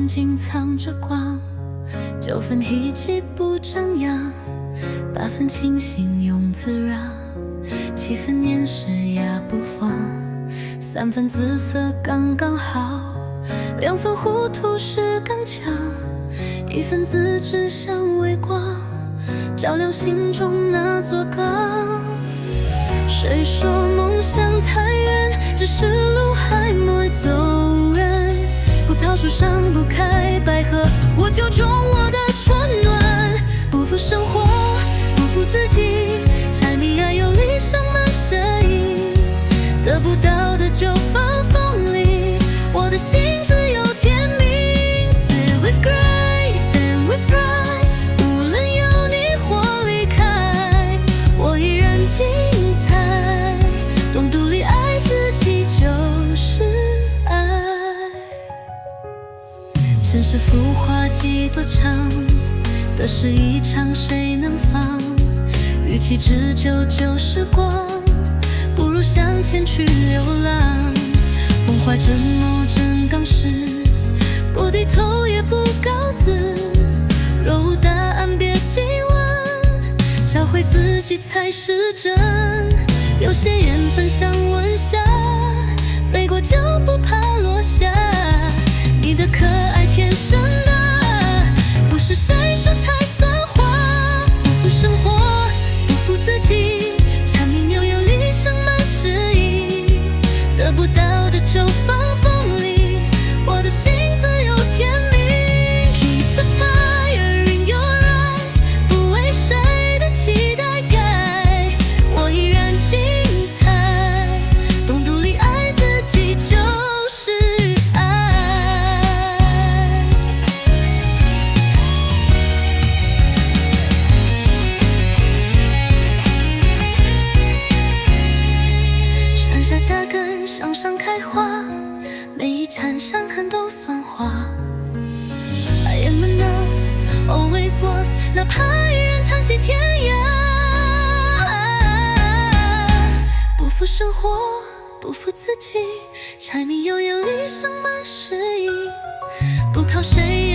静藏着光，9分意气不张扬，8分清醒永自让，7分年时压不慌，3分姿色刚刚好，2分糊涂是刚强，1分自知像微光，照亮心中那座岗。谁说梦想太远，只是路还没走远。葡萄树上不开百合，我就种我的春暖。不负生活，不负自己，柴米油盐里盛满诗意。得不到的就放风里，我的心自有天命。Stand with grace, stand with pride， 无论有你或离开，我依然精彩。懂独立爱自己就是爱。尘世浮华几多长，得失一场谁能防？与其只救旧时光，不如向前去流浪。风怀真谋真刚时，不低头也不告辞。若无答案别急问，找回自己才是真。有些缘分像晚霞，背过就不怕落下。你的可爱天生的，不是谁说才算话。不负生活，不负自己，柴米油盐里盛满诗意。得不到的就放风里，我的心自有天命。Keep the fire in your eyes， 不为谁的期待改，我依然精彩。懂独立爱自己就是爱。山下扎根，向上开花，每一잔伤痕都算话。I am enough, always was， 哪怕一人唱起天涯。不负生活，不负自己，柴米油盐里盛满诗意。不靠谁